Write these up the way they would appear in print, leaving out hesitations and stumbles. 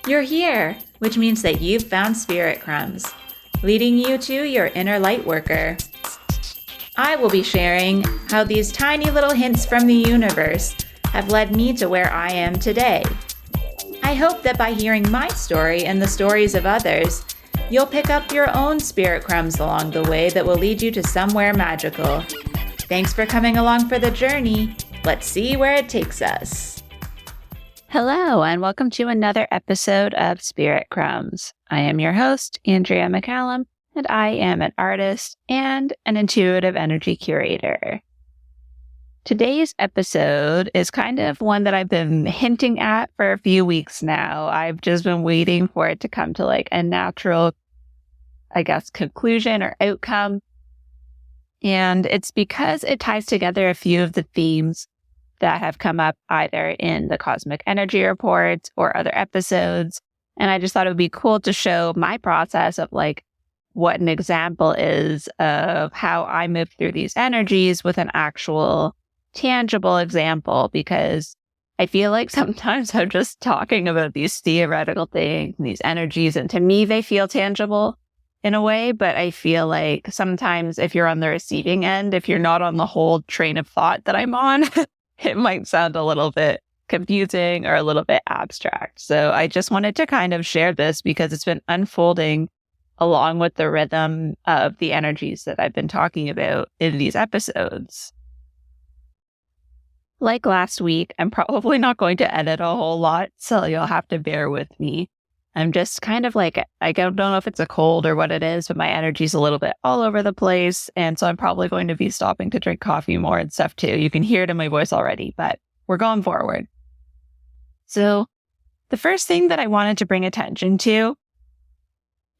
You're here, which means that you've found Spirit Crumbs, leading you to your inner light worker. I will be sharing how these tiny little hints from the universe have led me to where I am today. I hope that by hearing my story and the stories of others, you'll pick up your own spirit crumbs along the way that will lead you to somewhere magical. Thanks for coming along for the journey. Let's see where it takes us. Hello, and welcome to another episode of Spirit Crumbs. I am your host, Andrea McCallum, and I am an artist and an intuitive energy curator. Today's episode is kind of one that I've been hinting at for a few weeks now. I've just been waiting for it to come to like a natural, conclusion or outcome. And it's because it ties together a few of the themes that have come up either in the Cosmic Energy Report or other episodes. And I just thought it would be cool to show my process of like what an example is of how I move through these energies with an actual tangible example, because I feel like sometimes I'm just talking about these theoretical things, these energies, and to me, they feel tangible in a way, but I feel like sometimes if you're on the receiving end, if you're not on the whole train of thought that I'm on, it might sound a little bit confusing or a little bit abstract. So I just wanted to kind of share this because it's been unfolding along with the rhythm of the energies that I've been talking about in these episodes. Like last week, I'm probably not going to edit a whole lot, so you'll have to bear with me. I'm just kind of like, I don't know if it's a cold or what it is, but my energy's a little bit all over the place. And so I'm probably going to be stopping to drink coffee more and stuff too. You can hear it in my voice already, but we're going forward. So the first thing that I wanted to bring attention to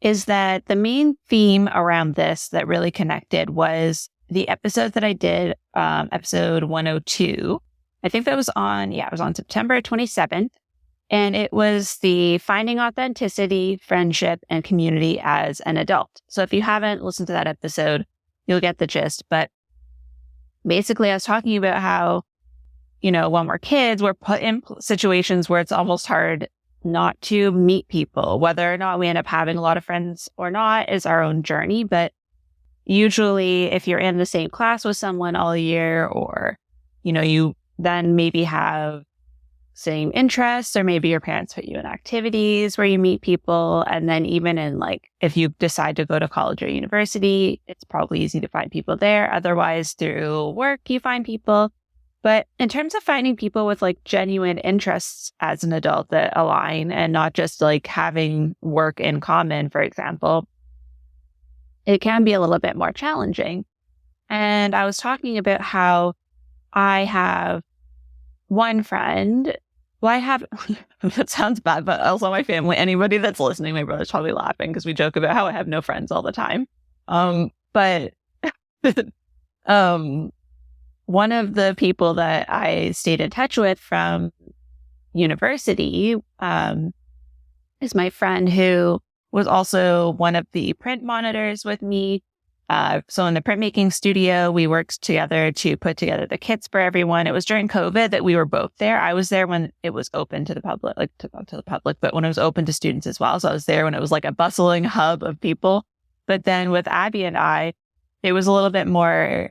is that the main theme around this that really connected was the episode that I did, episode 102. I think that was on September 27th. And it was the finding authenticity, friendship, and community as an adult. So if you haven't listened to that episode, you'll get the gist. But basically, I was talking about how, when we're kids, we're put in situations where it's almost hard not to meet people. Whether or not we end up having a lot of friends or not is our own journey. But usually, if you're in the same class with someone all year, or, you then maybe have same interests, or maybe your parents put you in activities where you meet people. And then even in if you decide to go to college or university, it's probably easy to find people there. Otherwise, through work, you find people. But in terms of finding people with genuine interests as an adult that align and not just having work in common, for example, it can be a little bit more challenging. And I was talking about how I have one friend. Well, I have, that sounds bad, but also my family, anybody that's listening, my brother's probably laughing because we joke about how I have no friends all the time. But one of the people that I stayed in touch with from university is my friend who was also one of the print monitors with me. So in the printmaking studio, we worked together to put together the kits for everyone. It was during COVID that we were both there. I was there when it was open to the public, but when it was open to students as well. So I was there when it was a bustling hub of people. But then with Abby and I, it was a little bit more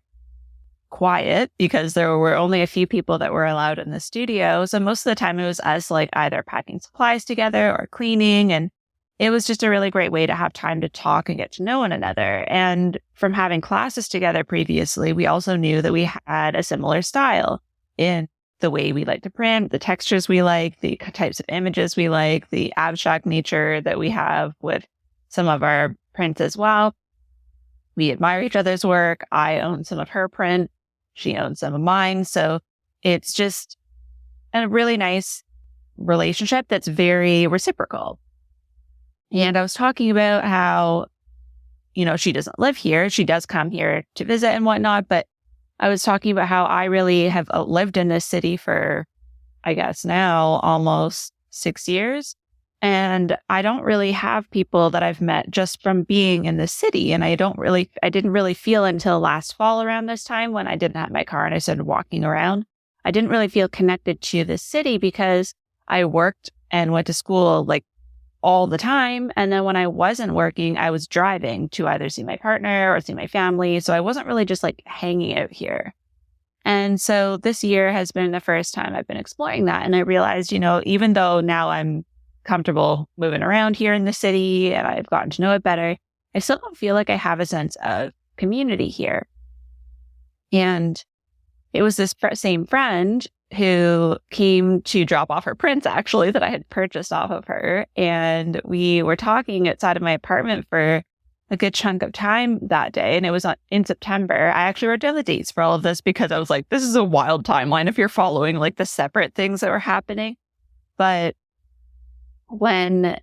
quiet because there were only a few people that were allowed in the studio. So most of the time it was us either packing supplies together or cleaning, and it was just a really great way to have time to talk and get to know one another. And from having classes together previously, we also knew that we had a similar style in the way we like to print, the textures we like, the types of images we like, the abstract nature that we have with some of our prints as well. We admire each other's work. I own some of her print. She owns some of mine. So it's just a really nice relationship that's very reciprocal. And I was talking about how, she doesn't live here. She does come here to visit and whatnot. But I was talking about how I really have lived in this city for, I guess now, almost 6 years. And I don't really have people that I've met just from being in the city. And I didn't really feel until last fall around this time when I didn't have my car and I started walking around. I didn't really feel connected to the city because I worked and went to school all the time. And then when I wasn't working, I was driving to either see my partner or see my family. So I wasn't really just like hanging out here. And so this year has been the first time I've been exploring that. And I realized, even though now I'm comfortable moving around here in the city and I've gotten to know it better, I still don't feel like I have a sense of community here. And it was this same friend who came to drop off her prints, actually, that I had purchased off of her. And we were talking outside of my apartment for a good chunk of time that day. And it was in September. I actually wrote down the dates for all of this because I was like, this is a wild timeline if you're following like the separate things that were happening. But when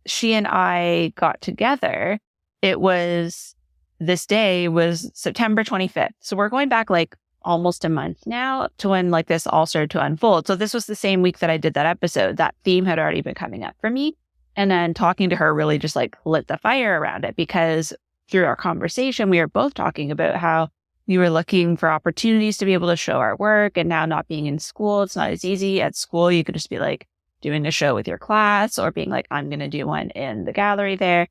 she and I got together, this day was September 25th. So we're going back like almost a month now to when like this all started to unfold. So this was the same week that I did that episode. That theme had already been coming up for me. And then talking to her really just like lit the fire around it, because through our conversation, we were both talking about how we were looking for opportunities to be able to show our work. And now not being in school, it's not as easy. At school, you could just be like doing a show with your class or being like, I'm going to do one in the gallery there.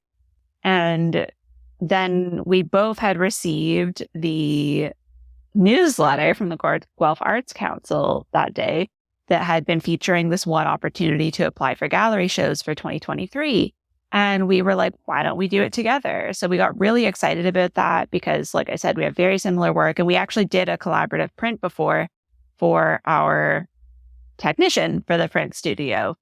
And then we both had received the newsletter from the Guelph Arts Council that day that had been featuring this one opportunity to apply for gallery shows for 2023. And we were like, why don't we do it together? So we got really excited about that because, like I said, we have very similar work. And we actually did a collaborative print before for our technician for the print studio.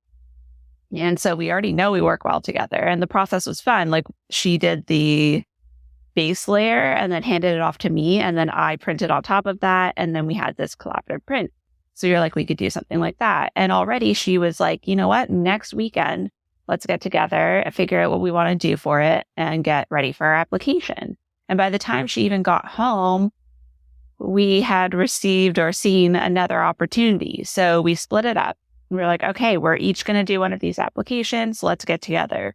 And so we already know we work well together. And the process was fun. Like, she did the base layer and then handed it off to me. And then I printed on top of that. And then we had this collaborative print. So you're like, we could do something like that. And already she was like, you know what, next weekend, let's get together and figure out what we want to do for it and get ready for our application. And by the time she even got home, we had received or seen another opportunity. So we split it up. We were like, okay, we're each going to do one of these applications. Let's get together.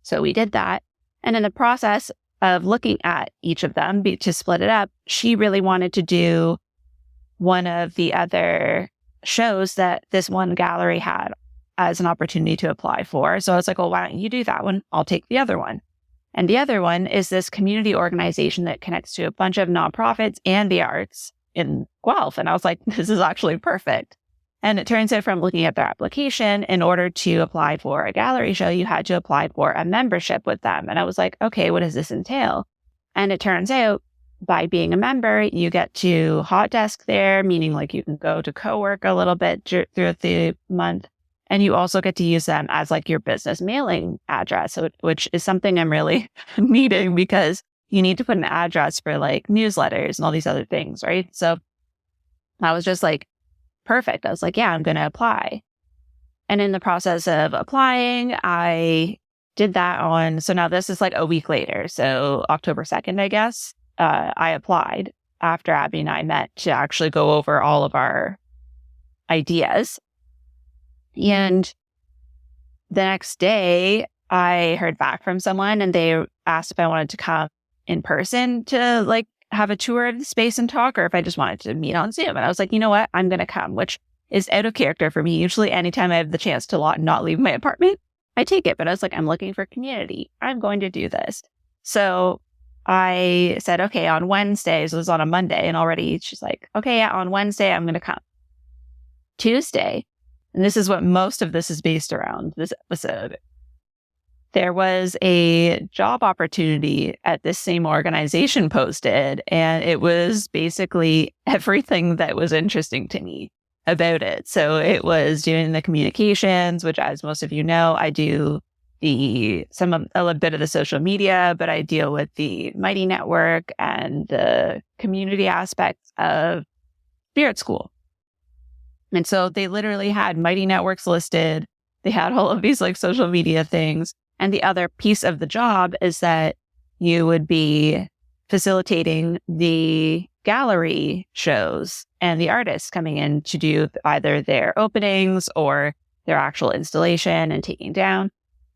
So we did that. And in the process of looking at each of them to split it up, she really wanted to do one of the other shows that this one gallery had as an opportunity to apply for. So I was like, well, why don't you do that one? I'll take the other one. And the other one is this community organization that connects to a bunch of nonprofits and the arts in Guelph. And I was like, this is actually perfect. And it turns out from looking at their application, in order to apply for a gallery show, you had to apply for a membership with them. And I was like, okay, what does this entail? And it turns out by being a member, you get to hot desk there, meaning like you can go to co-work a little bit throughout the month. And you also get to use them as like your business mailing address, which is something I'm really needing because you need to put an address for like newsletters and all these other things, right? So I was just like, perfect. I was like, yeah, I'm going to apply. And in the process of applying, I did that so now this is like a week later. So October 2nd, I guess, I applied after Abby and I met to actually go over all of our ideas. And the next day, I heard back from someone and they asked if I wanted to come in person to like have a tour of the space and talk, or if I just wanted to meet on Zoom. And I was like, you know what? I'm going to come, which is out of character for me. Usually anytime I have the chance to not leave my apartment, I take it. But I was like, I'm looking for community. I'm going to do this. So I said, okay, on Wednesday, so it was on a Monday, and already she's like, okay, yeah, on Wednesday, I'm going to come. Tuesday, and this is what most of this is based around, this episode, there was a job opportunity at this same organization posted, and it was basically everything that was interesting to me about it. So it was doing the communications, which, as most of you know, I do a bit of the social media, but I deal with the Mighty Network and the community aspects of Spirit School. And so they literally had Mighty Networks listed. They had all of these like social media things. And the other piece of the job is that you would be facilitating the gallery shows and the artists coming in to do either their openings or their actual installation and taking down.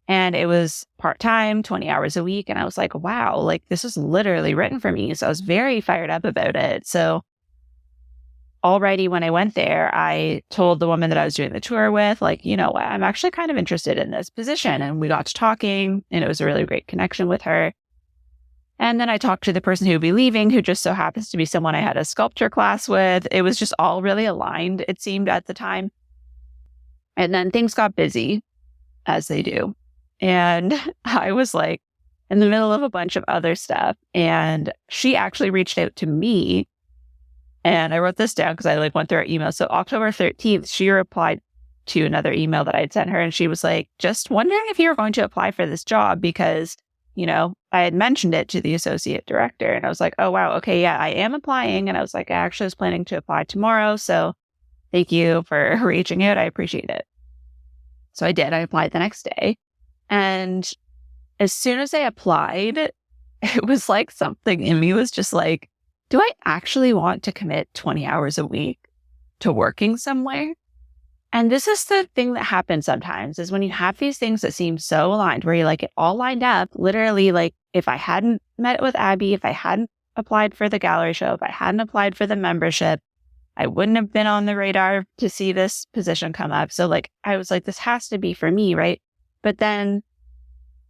And it was part-time, 20 hours a week. And I was like, wow, like this was literally written for me. So I was very fired up about it. So already when I went there, I told the woman that I was doing the tour with, like, you know what, I'm actually kind of interested in this position. And we got to talking, and it was a really great connection with her. And then I talked to the person who would be leaving, who just so happens to be someone I had a sculpture class with. It was just all really aligned, it seemed at the time. And then things got busy, as they do. And I was like in the middle of a bunch of other stuff. And she actually reached out to me. And I wrote this down because I went through her email. So October 13th, she replied to another email that I'd sent her. And she was like, just wondering if you were going to apply for this job because, I had mentioned it to the associate director. And I was like, oh, wow. Okay. Yeah, I am applying. And I was like, I actually was planning to apply tomorrow. So thank you for reaching out. I appreciate it. So I did. I applied the next day. And as soon as I applied, it was like something in me was just like, do I actually want to commit 20 hours a week to working somewhere? And this is the thing that happens sometimes is when you have these things that seem so aligned, where you're like, it all lined up, literally, like if I hadn't met with Abby, if I hadn't applied for the gallery show, if I hadn't applied for the membership, I wouldn't have been on the radar to see this position come up. So like, I was like, this has to be for me, right? But then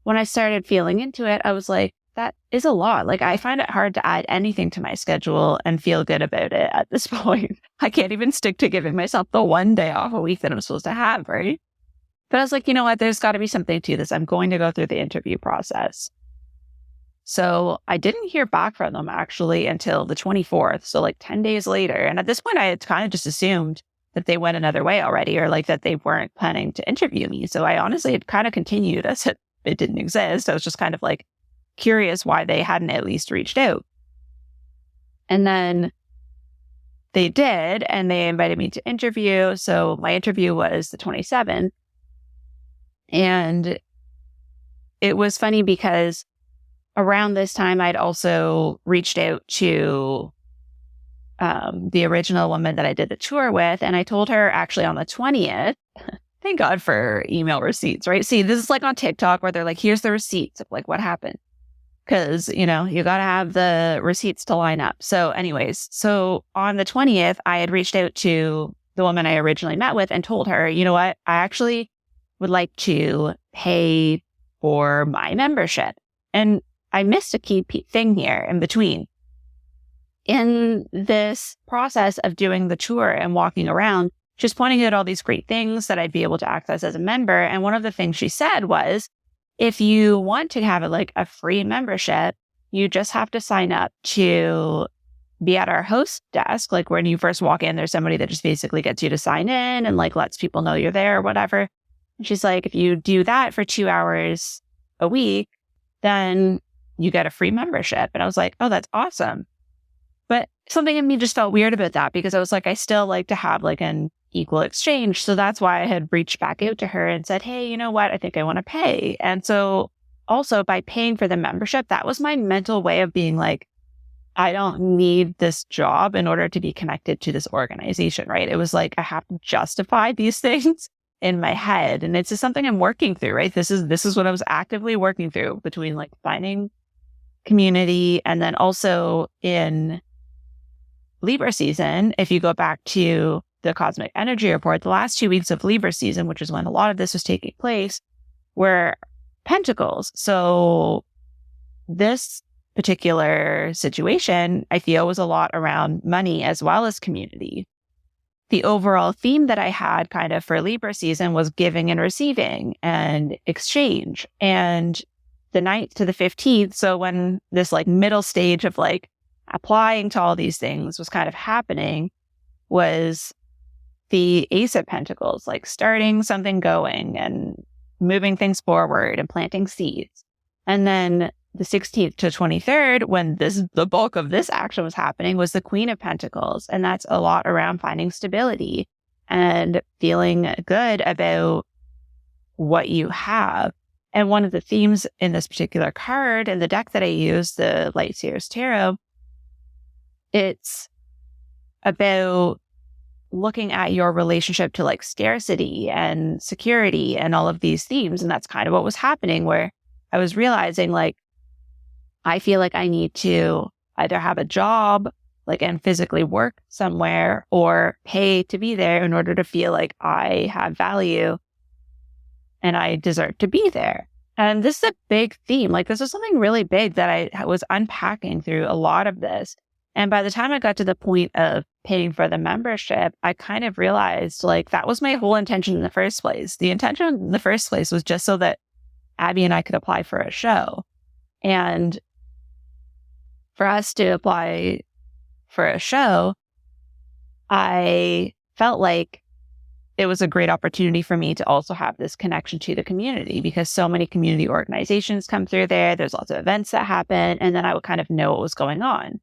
when I started feeling into it, I was like, that is a lot. Like, I find it hard to add anything to my schedule and feel good about it at this point. I can't even stick to giving myself the one day off a week that I'm supposed to have, right? But I was like, you know what? There's got to be something to this. I'm going to go through the interview process. So I didn't hear back from them actually until the 24th. So like 10 days later. And at this point, I had kind of just assumed that they went another way already, or like that they weren't planning to interview me. So I honestly had kind of continued as if it didn't exist. I was just kind of like curious why they hadn't at least reached out. And then they did, and they invited me to interview. So my interview was the 27th. And it was funny because around this time, I'd also reached out to the original woman that I did the tour with. And I told her actually on the 20th, thank God for email receipts, right? See, this is like on TikTok where they're like, here's the receipts of like what happened. Because, you got to have the receipts to line up. So anyways, so on the 20th, I had reached out to the woman I originally met with and told her, you know what, I actually would like to pay for my membership. And I missed a key thing here in between. In this process of doing the tour and walking around, she's pointing out all these great things that I'd be able to access as a member. And one of the things she said was, if you want to have a free membership, you just have to sign up to be at our host desk. Like when you first walk in, there's somebody that just basically gets you to sign in and like lets people know you're there or whatever. And she's like, if you do that for 2 hours a week, then you get a free membership. And I was like, oh, that's awesome. But something in me just felt weird about that because I was like, I still like to have like an equal exchange. So that's why I had reached back out to her and said, hey, you know what? I think I want to pay. And so also by paying for the membership, that was my mental way of being like, I don't need this job in order to be connected to this organization, right? It was like, I have to justify these things in my head. And it's just something I'm working through, right? This is what I was actively working through between like finding community and then also in Libra season. If you go back to the Cosmic Energy Report, the last 2 weeks of Libra season, which is when a lot of this was taking place, were Pentacles. So this particular situation, I feel, was a lot around money as well as community. The overall theme that I had kind of for Libra season was giving and receiving and exchange. And the 9th to the 15th, so when this like middle stage of like applying to all these things was kind of happening, was the Ace of Pentacles, like starting something going and moving things forward and planting seeds. And then the 16th to 23rd, when the bulk of this action was happening, was the Queen of Pentacles. And that's a lot around finding stability and feeling good about what you have. And one of the themes in this particular card in the deck that I use, the Light Seers Tarot, it's about looking at your relationship to like scarcity and security and all of these themes. And that's kind of what was happening, where I was realizing like, I feel like I need to either have a job like, and physically work somewhere or pay to be there in order to feel like I have value and I deserve to be there. And this is a big theme. Like, this is something really big that I was unpacking through a lot of this. And by the time I got to the point of paying for the membership, I kind of realized, like, that was my whole intention in the first place. The intention in the first place was just so that Abby and I could apply for a show. And for us to apply for a show, I felt like it was a great opportunity for me to also have this connection to the community, because so many community organizations come through there. There's lots of events that happen, and then I would kind of know what was going on.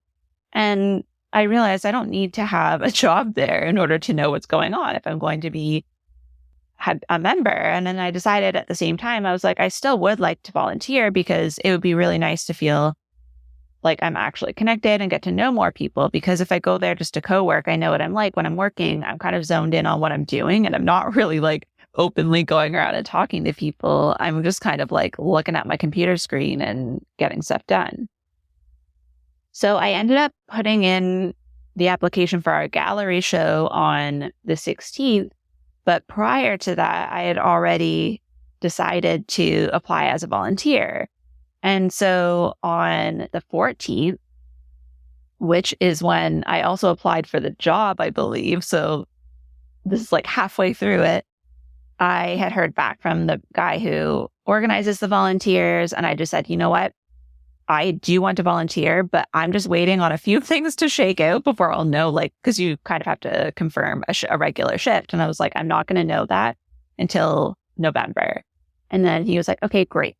And I realized I don't need to have a job there in order to know what's going on if I'm going to be a member. And then I decided at the same time, I was like, I still would like to volunteer, because it would be really nice to feel like I'm actually connected and get to know more people. Because if I go there just to co-work, I know what I'm like when I'm working. I'm kind of zoned in on what I'm doing, and I'm not really like openly going around and talking to people. I'm just kind of like looking at my computer screen and getting stuff done. So I ended up putting in the application for our gallery show on the 16th. But prior to that, I had already decided to apply as a volunteer. And so on the 14th, which is when I also applied for the job, I believe, so this is like halfway through it, I had heard back from the guy who organizes the volunteers. And I just said, you know what? I do want to volunteer, but I'm just waiting on a few things to shake out before I'll know, like, because you kind of have to confirm a regular shift. And I was like, I'm not going to know that until November. And then he was like, okay, great.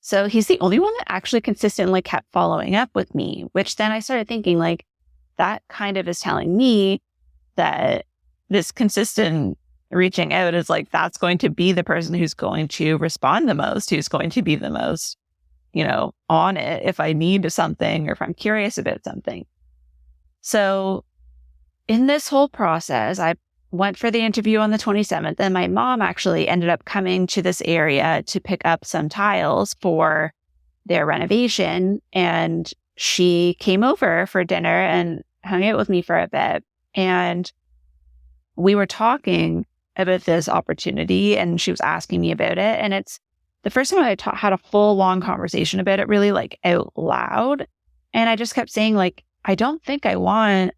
So he's the only one that actually consistently kept following up with me, which then I started thinking, like, that kind of is telling me that this consistent reaching out is like, that's going to be the person who's going to respond the most, who's going to be the most, on it if I need something or if I'm curious about something. So in this whole process, I went for the interview on the 27th, and my mom actually ended up coming to this area to pick up some tiles for their renovation. And she came over for dinner and hung out with me for a bit. And we were talking about this opportunity, and she was asking me about it. And it's the first time I had a full long conversation about it, really like out loud. And I just kept saying, like, I don't think I want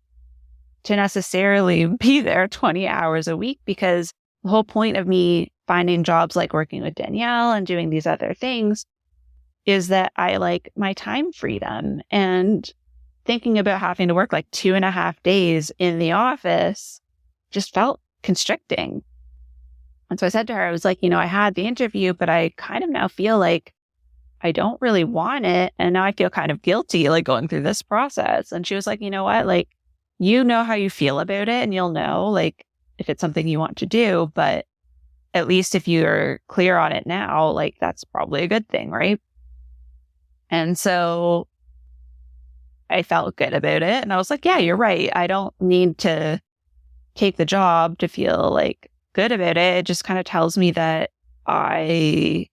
to necessarily be there 20 hours a week, because the whole point of me finding jobs like working with Danielle and doing these other things is that I like my time freedom. And thinking about having to work like 2.5 days in the office just felt constricting. And so I said to her, I was like, I had the interview, but I kind of now feel like I don't really want it. And now I feel kind of guilty, like, going through this process. And she was like, you know what? Like, you know how you feel about it, and you'll know, like, if it's something you want to do. But at least if you're clear on it now, like, that's probably a good thing, right? And so I felt good about it. And I was like, yeah, you're right. I don't need to take the job to feel like good about it. It just kind of tells me that I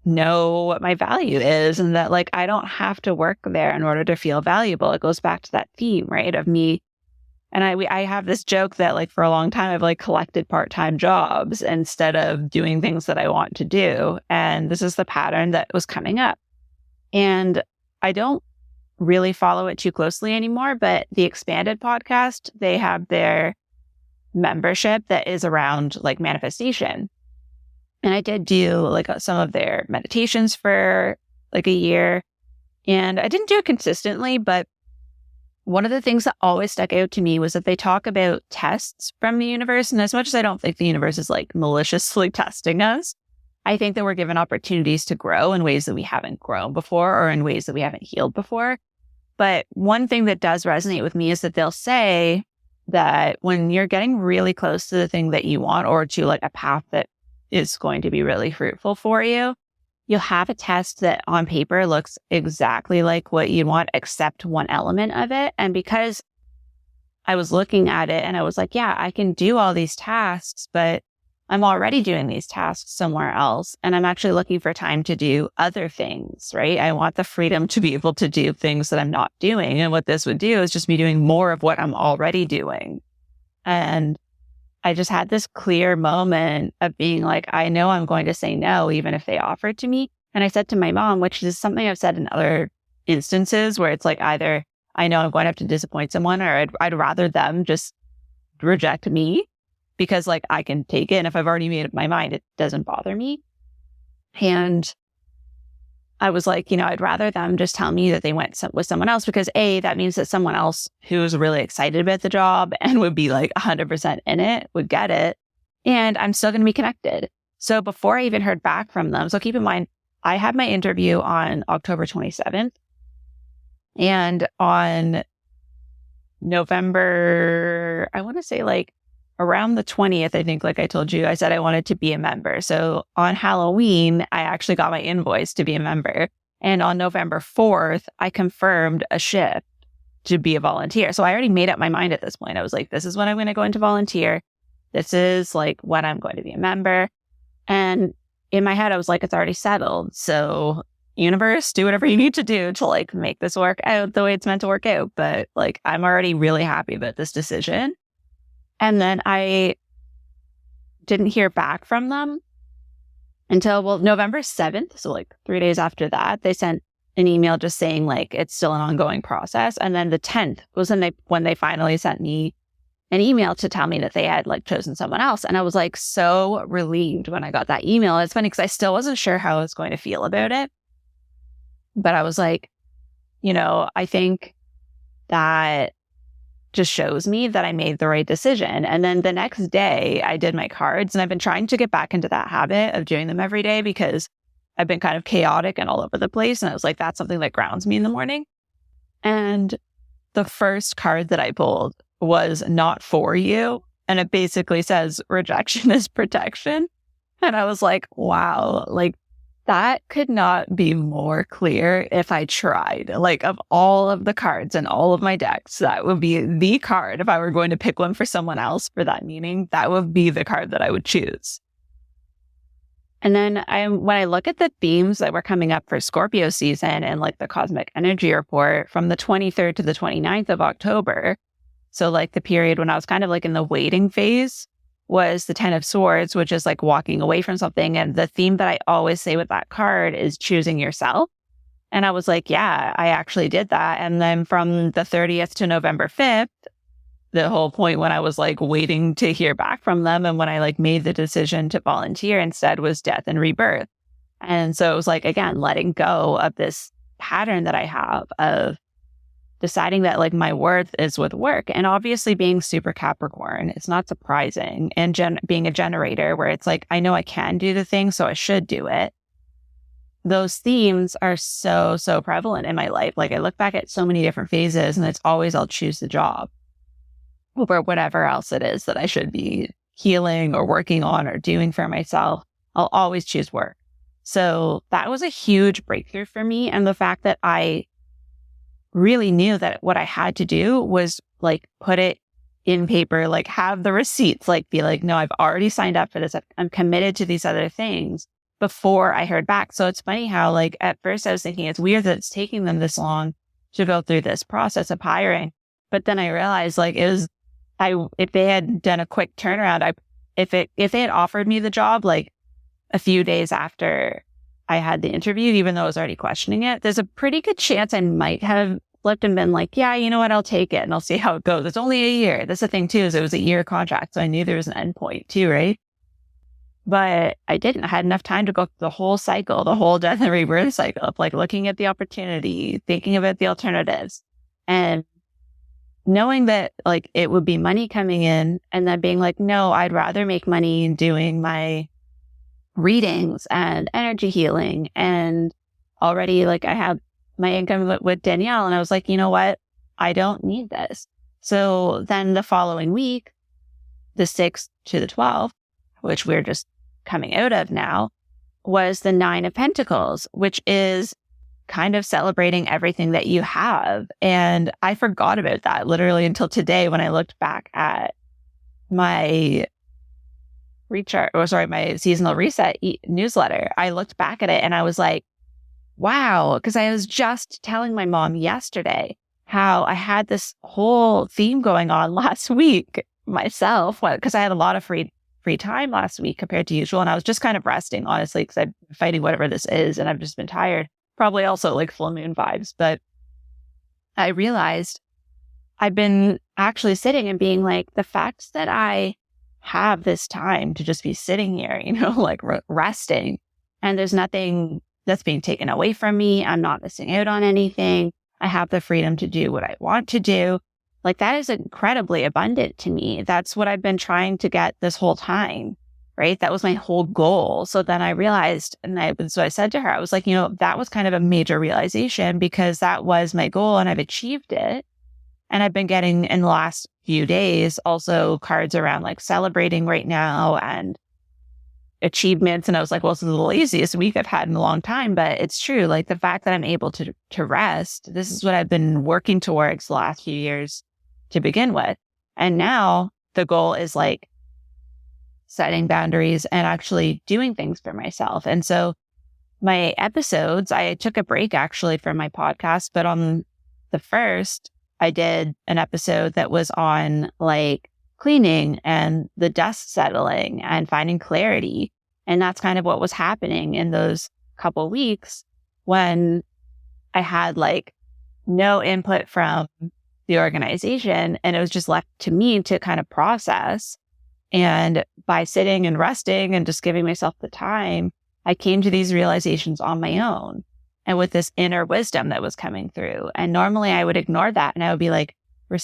know what my value is, and that, like, I don't have to work there in order to feel valuable. It goes back to that theme, right, of me. And I have this joke that, like, for a long time I've like collected part-time jobs instead of doing things that I want to do. And this is the pattern that was coming up. And I don't really follow it too closely anymore, but the Expanded podcast, they have their membership that is around like manifestation. And I did do like some of their meditations for like a year, and I didn't do it consistently, but one of the things that always stuck out to me was that they talk about tests from the universe. And as much as I don't think the universe is like maliciously testing us, I think that we're given opportunities to grow in ways that we haven't grown before, or in ways that we haven't healed before. But one thing that does resonate with me is that they'll say that when you're getting really close to the thing that you want, or to like a path that is going to be really fruitful for you, you'll have a test that on paper looks exactly like what you want, except one element of it. And because I was looking at it and I was like, yeah, I can do all these tasks, but I'm already doing these tasks somewhere else, and I'm actually looking for time to do other things, right? I want the freedom to be able to do things that I'm not doing. And what this would do is just me doing more of what I'm already doing. And I just had this clear moment of being like, I know I'm going to say no, even if they offer it to me. And I said to my mom, which is something I've said in other instances where it's like either I know I'm going to have to disappoint someone, or I'd rather them just reject me because like I can take it. And if I've already made up my mind, it doesn't bother me. And I was like, I'd rather them just tell me that they went with someone else because A, that means that someone else who's really excited about the job and would be like 100% in it would get it. And I'm still going to be connected. So before I even heard back from them, so keep in mind, I had my interview on October 27th. And on November, I want to say like around the 20th, I think, like I told you, I said I wanted to be a member. So on Halloween, I actually got my invoice to be a member. And on November 4th, I confirmed a shift to be a volunteer. So I already made up my mind at this point. I was like, this is when I'm going to go into volunteer. This is like when I'm going to be a member. And in my head, I was like, it's already settled. So universe, do whatever you need to do to like make this work out the way it's meant to work out. But like, I'm already really happy about this decision. And then I didn't hear back from them until, November 7th. So like 3 days after that, they sent an email just saying like, it's still an ongoing process. And then the 10th was when they finally sent me an email to tell me that they had like chosen someone else. And I was like so relieved when I got that email. It's funny because I still wasn't sure how I was going to feel about it. But I was like, I think that just shows me that I made the right decision. And then the next day I did my cards, and I've been trying to get back into that habit of doing them every day because I've been kind of chaotic and all over the place. And I was like, that's something that grounds me in the morning. And the first card that I pulled was not for you. And it basically says rejection is protection. And I was like, wow, like that could not be more clear if I tried. Like of all of the cards and all of my decks, that would be the card. If I were going to pick one for someone else for that meaning, that would be the card that I would choose. And then when I look at the themes that were coming up for Scorpio season and like the cosmic energy report from the 23rd to the 29th of October, so like the period when I was kind of like in the waiting phase, was the 10 of Swords, which is like walking away from something. And the theme that I always say with that card is choosing yourself. And I was like, yeah, I actually did that. And then from the 30th to November 5th, the whole point when I was like waiting to hear back from them and when I like made the decision to volunteer instead was death and rebirth. And so it was like, again, letting go of this pattern that I have of deciding that like my worth is with work. And obviously being super Capricorn, it's not surprising. And being a generator where it's like, I know I can do the thing, so I should do it. Those themes are so, so prevalent in my life. Like I look back at so many different phases and it's always, I'll choose the job over whatever else it is that I should be healing or working on or doing for myself. I'll always choose work. So that was a huge breakthrough for me. And the fact that I really knew that what I had to do was like put it in paper, like have the receipts, like be like, no, I've already signed up for this. I'm committed to these other things before I heard back. So it's funny how like at first I was thinking it's weird that it's taking them this long to go through this process of hiring. But then I realized like if they had done a quick turnaround, if they had offered me the job like a few days after I had the interview, even though I was already questioning it, there's a pretty good chance I might have flipped and been like, yeah, you know what, I'll take it and I'll see how it goes. It's only a year. That's the thing too, is it was a year contract. So I knew there was an end point too, right? But I didn't. I had enough time to go through the whole cycle, the whole death and rebirth cycle of like looking at the opportunity, thinking about the alternatives, and knowing that like it would be money coming in and then being like, no, I'd rather make money doing my readings and energy healing. And already like I have my income with Danielle. And I was like, you know what? I don't need this. So then the following week, the 6th to the 12th, which we're just coming out of now, was the 9 of Pentacles, which is kind of celebrating everything that you have. And I forgot about that literally until today when I looked back at my my seasonal reset newsletter, I looked back at it and I was like, wow, because I was just telling my mom yesterday how I had this whole theme going on last week myself, because I had a lot of free time last week compared to usual. And I was just kind of resting, honestly, because I'm fighting whatever this is and I've just been tired. Probably also like full moon vibes. But I realized I've been actually sitting and being like, the fact that I have this time to just be sitting here, like resting, and there's nothing that's being taken away from me. I'm not missing out on anything. I have the freedom to do what I want to do. Like, that is incredibly abundant to me. That's what I've been trying to get this whole time, right? That was my whole goal. So then I realized, so I said to her, I was like, that was kind of a major realization, because that was my goal and I've achieved it. And I've been getting in the last few days also cards around like celebrating right now and achievements. And I was like, well, this is the laziest week I've had in a long time. But it's true. Like, the fact that I'm able to rest, this is what I've been working towards the last few years to begin with. And now the goal is like setting boundaries and actually doing things for myself. And so my episodes, I took a break actually from my podcast, but on the first, I did an episode that was on like cleaning and the dust settling and finding clarity. And that's kind of what was happening in those couple weeks when I had like no input from the organization, and it was just left to me to kind of process. And by sitting and resting and just giving myself the time, I came to these realizations on my own and with this inner wisdom that was coming through. And normally I would ignore that and I would be like,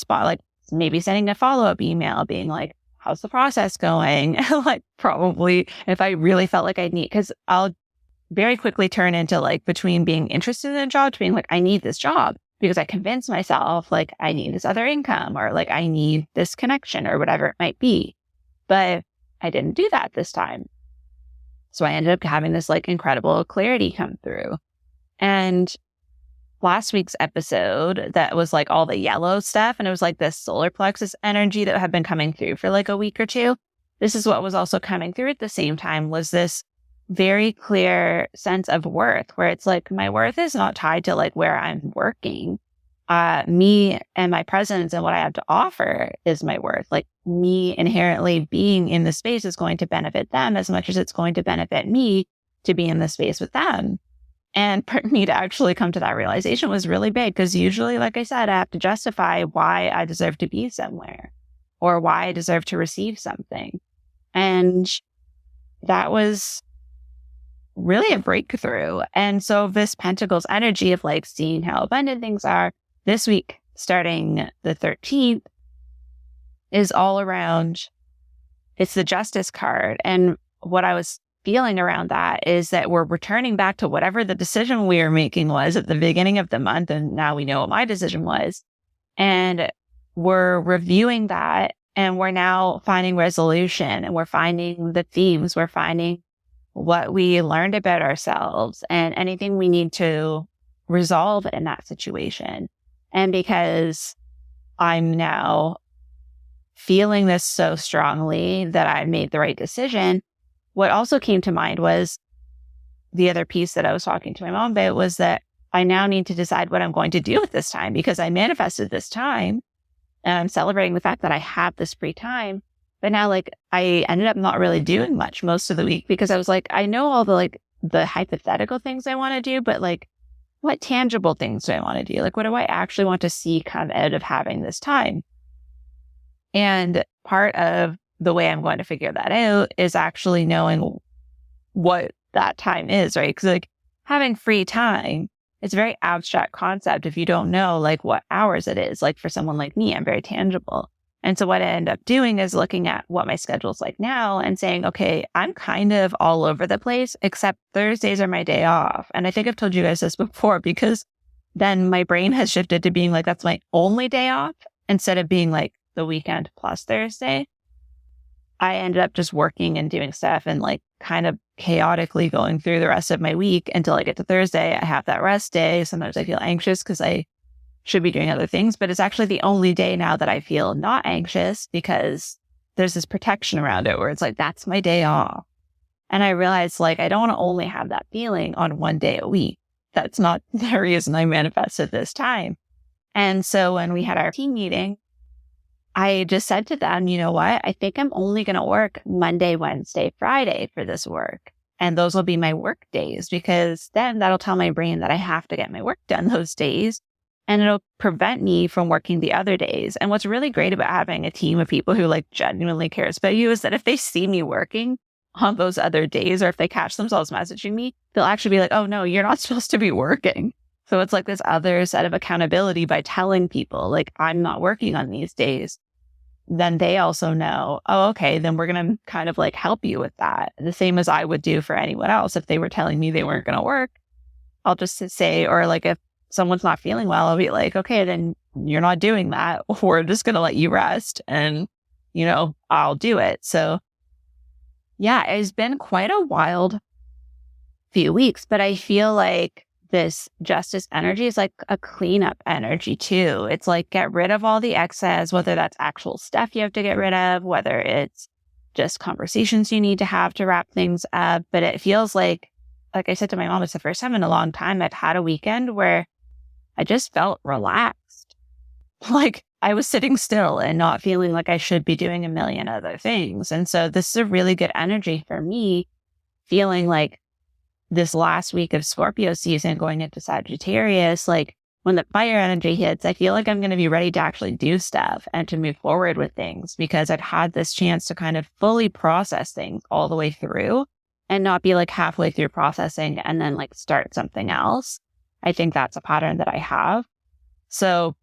like maybe sending a follow-up email being like, how's the process going? Like, probably if I really felt like I'd need, because I'll very quickly turn into like between being interested in a job to being like, I need this job because I convinced myself like I need this other income or like I need this connection or whatever it might be. But I didn't do that this time. So I ended up having this like incredible clarity come through. And last week's episode, that was like all the yellow stuff. And it was like this solar plexus energy that had been coming through for like a week or two. This is what was also coming through at the same time, was this very clear sense of worth, where it's like my worth is not tied to like where I'm working. Me and my presence and what I have to offer is my worth. Like, me inherently being in the space is going to benefit them as much as it's going to benefit me to be in the space with them. And for me to actually come to that realization was really big, because usually, like I said, I have to justify why I deserve to be somewhere or why I deserve to receive something. And that was really a breakthrough. And so this Pentacles energy of like seeing how abundant things are this week, starting the 13th, is all around, it's the Justice card. And what I was feeling around that is that we're returning back to whatever the decision we were making was at the beginning of the month. And now we know what my decision was. And we're reviewing that, and we're now finding resolution, and we're finding the themes, we're finding what we learned about ourselves and anything we need to resolve in that situation. And because I'm now feeling this so strongly that I made the right decision, what also came to mind was the other piece that I was talking to my mom about, was that I now need to decide what I'm going to do with this time, because I manifested this time and I'm celebrating the fact that I have this free time. But now, like, I ended up not really doing much most of the week, because I was like, I know all the like the hypothetical things I want to do, but like, what tangible things do I want to do? Like, what do I actually want to see come out of having this time? And part of the way I'm going to figure that out is actually knowing what that time is, right? Because like having free time, it's a very abstract concept if you don't know like what hours it is. Like for someone like me, I'm very tangible. And so what I end up doing is looking at what my schedule's like now and saying, okay, I'm kind of all over the place, except Thursdays are my day off. And I think I've told you guys this before, because then my brain has shifted to being like, that's my only day off, instead of being like the weekend plus Thursday. I ended up just working and doing stuff and like kind of chaotically going through the rest of my week until I get to Thursday. I have that rest day. Sometimes I feel anxious because I should be doing other things, but it's actually the only day now that I feel not anxious, because there's this protection around it where it's like, that's my day off. And I realized like, I don't want to only have that feeling on one day a week. That's not the reason I manifested this time. And so when we had our team meeting, I just said to them, you know what? I think I'm only going to work Monday, Wednesday, Friday for this work. And those will be my work days, because then that'll tell my brain that I have to get my work done those days. And it'll prevent me from working the other days. And what's really great about having a team of people who like genuinely cares about you is that if they see me working on those other days, or if they catch themselves messaging me, they'll actually be like, oh no, you're not supposed to be working. So it's like this other set of accountability by telling people like, I'm not working on these days. Then they also know, oh, okay, then we're going to kind of like help you with that. The same as I would do for anyone else. If they were telling me they weren't going to work, I'll just say, or like if someone's not feeling well, I'll be like, okay, then you're not doing that. We're just going to let you rest and, you know, I'll do it. So yeah, it's been quite a wild few weeks, but I feel like this justice energy is like a cleanup energy too. It's like get rid of all the excess, whether that's actual stuff you have to get rid of, whether it's just conversations you need to have to wrap things up. But it feels like I said to my mom, it's the first time in a long time I've had a weekend where I just felt relaxed. Like I was sitting still and not feeling like I should be doing a million other things. And so this is a really good energy for me, feeling like this last week of Scorpio season going into Sagittarius, like when the fire energy hits, I feel like I'm going to be ready to actually do stuff and to move forward with things, because I've had this chance to kind of fully process things all the way through and not be like halfway through processing and then like start something else. I think that's a pattern that I have. So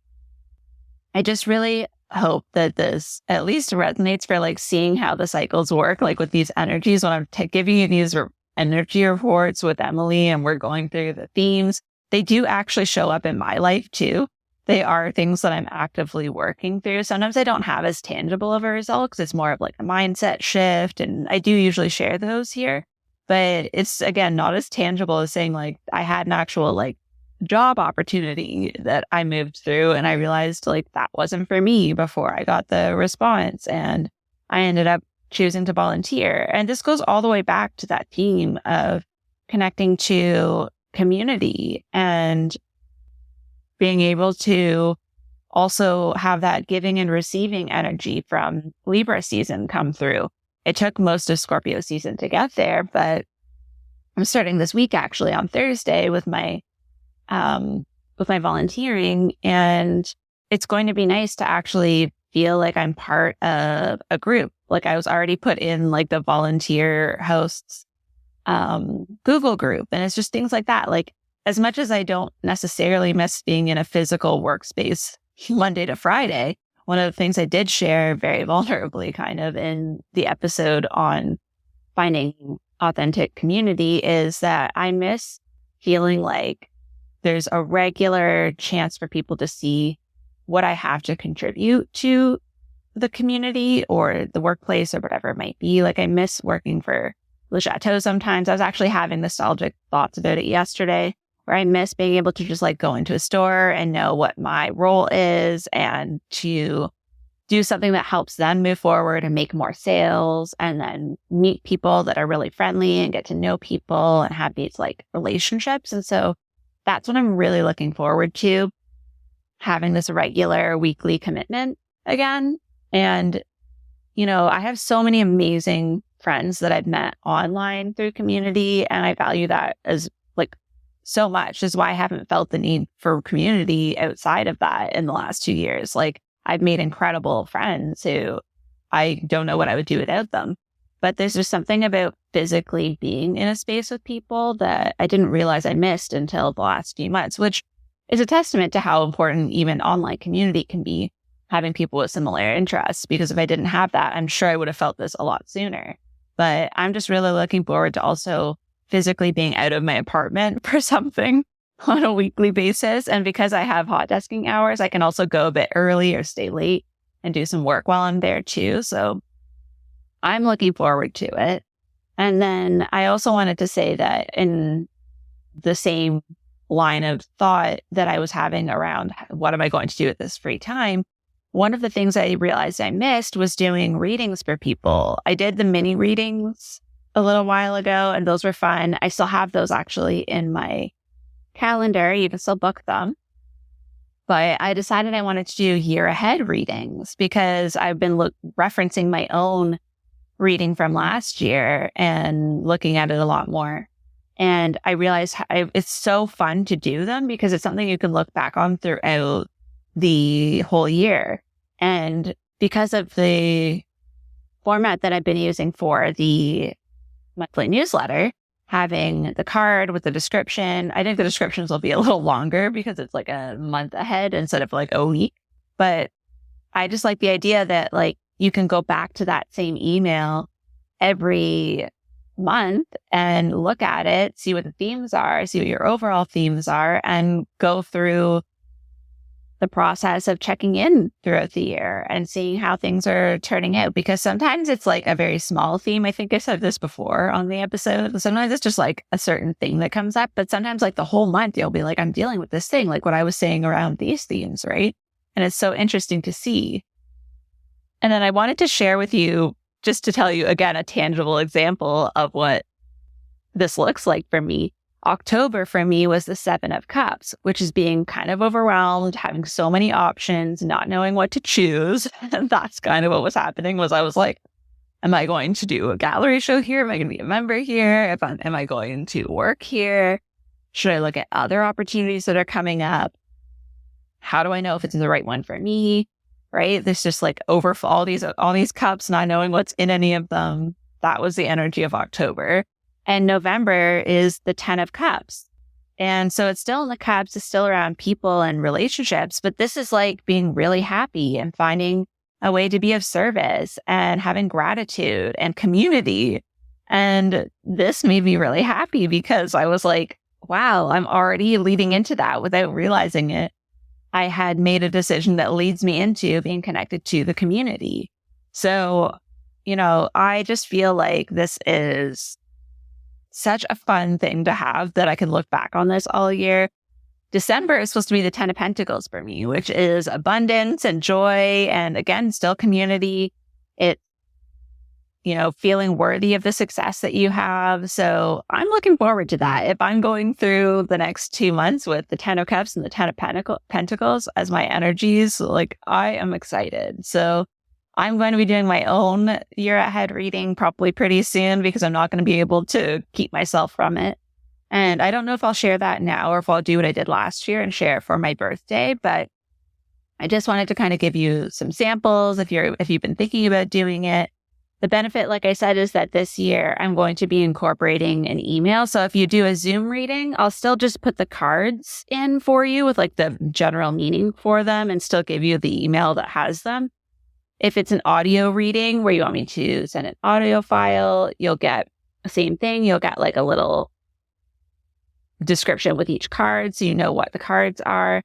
I just really hope that this at least resonates for like seeing how the cycles work, like with these energies. When I'm giving you these energy reports with Emily and we're going through the themes, they do actually show up in my life too. They are things that I'm actively working through. Sometimes I don't have as tangible of a result because it's more of like a mindset shift. And I do usually share those here, but it's again, not as tangible as saying like I had an actual like job opportunity that I moved through and I realized like that wasn't for me before I got the response. And I ended up choosing to volunteer. And this goes all the way back to that theme of connecting to community and being able to also have that giving and receiving energy from Libra season come through. It took most of Scorpio season to get there, but I'm starting this week actually on Thursday with my volunteering, and it's going to be nice to actually feel like I'm part of a group. Like I was already put in like the volunteer hosts Google group. And it's just things like that. Like as much as I don't necessarily miss being in a physical workspace Monday to Friday, one of the things I did share very vulnerably kind of in the episode on finding authentic community is that I miss feeling like there's a regular chance for people to see what I have to contribute to the community or the workplace or whatever it might be. Like I miss working for Le Chateau sometimes. I was actually having nostalgic thoughts about it yesterday, where I miss being able to just like go into a store and know what my role is and to do something that helps them move forward and make more sales and then meet people that are really friendly and get to know people and have these like relationships. And so that's what I'm really looking forward to, having this regular weekly commitment again. And, you know, I have so many amazing friends that I've met online through community, and I value that as like so much. Is why I haven't felt the need for community outside of that in the last 2 years. Like I've made incredible friends who I don't know what I would do without them. But there's just something about physically being in a space with people that I didn't realize I missed until the last few months, which is a testament to how important even online community can be, having people with similar interests. Because if I didn't have that, I'm sure I would have felt this a lot sooner. But I'm just really looking forward to also physically being out of my apartment for something on a weekly basis. And because I have hot desking hours, I can also go a bit early or stay late and do some work while I'm there too. So I'm looking forward to it. And then I also wanted to say that in the same line of thought that I was having around what am I going to do with this free time one of the things I realized I missed was doing readings for people. I did the mini readings a little while ago, and those were fun. I still have those actually in my calendar. You can still book them. But I decided I wanted to do year ahead readings because I've been referencing my own reading from last year and looking at it a lot more. And I realized it's so fun to do them because it's something you can look back on throughout the whole year. And because of the format that I've been using for the monthly newsletter, having the card with the description, I think the descriptions will be a little longer because it's like a month ahead instead of like a week. But I just like the idea that like you can go back to that same email every month and look at it, see what the themes are, see what your overall themes are, and go through the process of checking in throughout the year and seeing how things are turning out. Because sometimes it's like a very small theme. I think I said this before on the episode. Sometimes it's just like a certain thing that comes up, but sometimes like the whole month you'll be like, I'm dealing with this thing, like what I was saying around these themes, right? And it's so interesting to see. And then I wanted to share with you, just to tell you again, a tangible example of what this looks like for me. October for me was the 7 of Cups, which is being kind of overwhelmed, having so many options, not knowing what to choose. And that's kind of what was happening. Was I was like, am I going to do a gallery show here? Am I going to be a member here? Am I going to work here? Should I look at other opportunities that are coming up? How do I know if it's the right one for me? Right? There's just like all these cups, not knowing what's in any of them. That was the energy of October. And November is the 10 of Cups. And so it's still in the cups, it's still around people and relationships, but this is like being really happy and finding a way to be of service and having gratitude and community. And this made me really happy because I was like, wow, I'm already leading into that without realizing it. I had made a decision that leads me into being connected to the community. So, I just feel like this is such a fun thing to have that I can look back on this all year. December is supposed to be the 10 of Pentacles for me, which is abundance and joy. And again, still community. It's, feeling worthy of the success that you have. So I'm looking forward to that. If I'm going through the next 2 months with the 10 of Cups and the 10 of Pentacles as my energies, like I am excited. So I'm going to be doing my own year ahead reading probably pretty soon because I'm not going to be able to keep myself from it. And I don't know if I'll share that now or if I'll do what I did last year and share it for my birthday, but I just wanted to kind of give you some samples if you've been thinking about doing it. The benefit, like I said, is that this year I'm going to be incorporating an email. So if you do a Zoom reading, I'll still just put the cards in for you with like the general meaning for them and still give you the email that has them. If it's an audio reading where you want me to send an audio file, you'll get the same thing. You'll get like a little description with each card so you know what the cards are.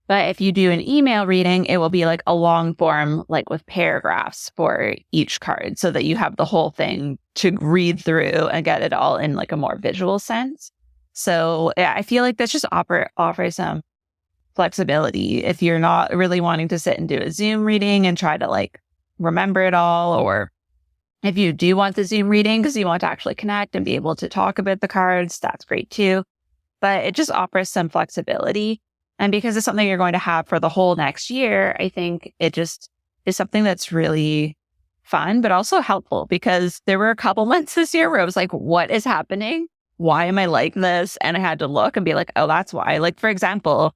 But if you do an email reading, it will be like a long form, like with paragraphs for each card so that you have the whole thing to read through and get it all in like a more visual sense. So yeah, I feel like this just offers some flexibility if you're not really wanting to sit and do a Zoom reading and try to like remember it all, or if you do want the Zoom reading because you want to actually connect and be able to talk about the cards, that's great too. But it just offers some flexibility. And because it's something you're going to have for the whole next year, I think it just is something that's really fun, but also helpful because there were a couple months this year where I was like, what is happening? Why am I like this? And I had to look and be like, oh, that's why. Like, for example,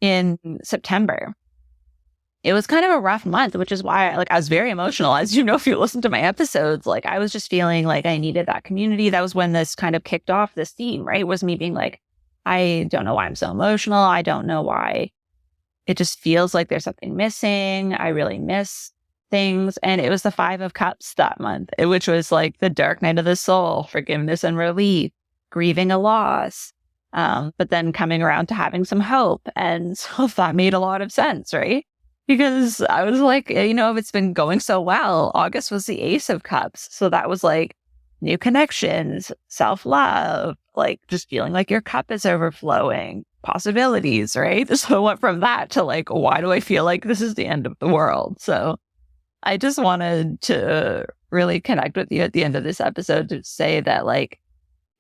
in September, it was kind of a rough month, which is why I was very emotional. As you know, if you listen to my episodes, like I was just feeling like I needed that community. That was when this kind of kicked off this theme, right? It was me being like, I don't know why I'm so emotional. I don't know why it just feels like there's something missing. I really miss things. And it was the 5 of Cups that month, which was like the dark night of the soul, forgiveness and relief, grieving a loss. But then coming around to having some hope. And so that made a lot of sense, right? Because I was like, if it's been going so well, August was the Ace of Cups. So that was like new connections, self-love, like just feeling like your cup is overflowing. possibilities, right? So I went from that to like, why do I feel like this is the end of the world? So I just wanted to really connect with you at the end of this episode to say that like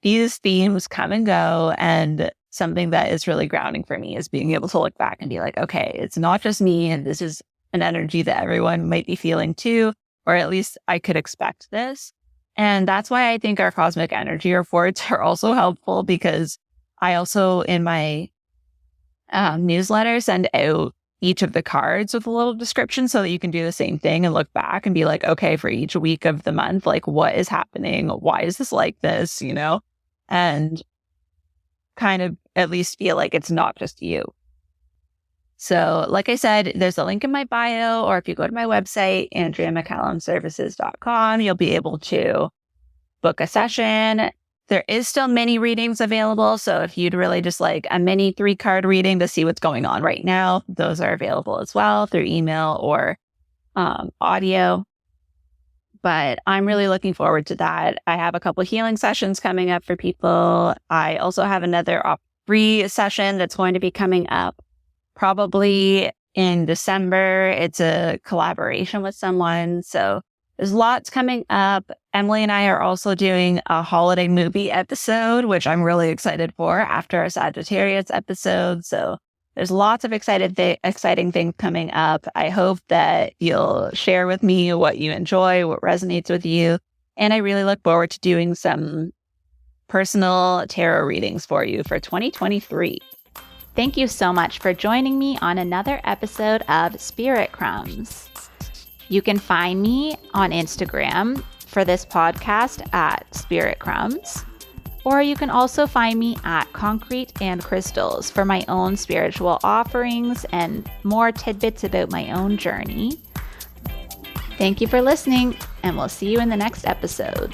these themes come and go, and something that is really grounding for me is being able to look back and be like, okay, it's not just me, and this is an energy that everyone might be feeling too, or at least I could expect this. And that's why I think our cosmic energy reports are also helpful, because I also in my newsletter send out each of the cards with a little description so that you can do the same thing and look back and be like, okay, for each week of the month, like what is happening? Why is this like this? And kind of at least feel like it's not just you. So like I said, there's a link in my bio, or if you go to my website, AndreaMcCallumServices.com, you'll be able to book a session. There is still mini readings available. So if you'd really just like a mini 3-card reading to see what's going on right now, those are available as well through email or audio. But I'm really looking forward to that. I have a couple healing sessions coming up for people. I also have another free session that's going to be coming up probably in December. It's a collaboration with someone. So there's lots coming up. Emily and I are also doing a holiday movie episode, which I'm really excited for after our Sagittarius episode. So there's lots of exciting things coming up. I hope that you'll share with me what you enjoy, what resonates with you. And I really look forward to doing some personal tarot readings for you for 2023. Thank you so much for joining me on another episode of Spirit Crumbs. You can find me on Instagram for this podcast at Spirit Crumbs. Or you can also find me at Concrete and Crystals for my own spiritual offerings and more tidbits about my own journey. Thank you for listening, and we'll see you in the next episode.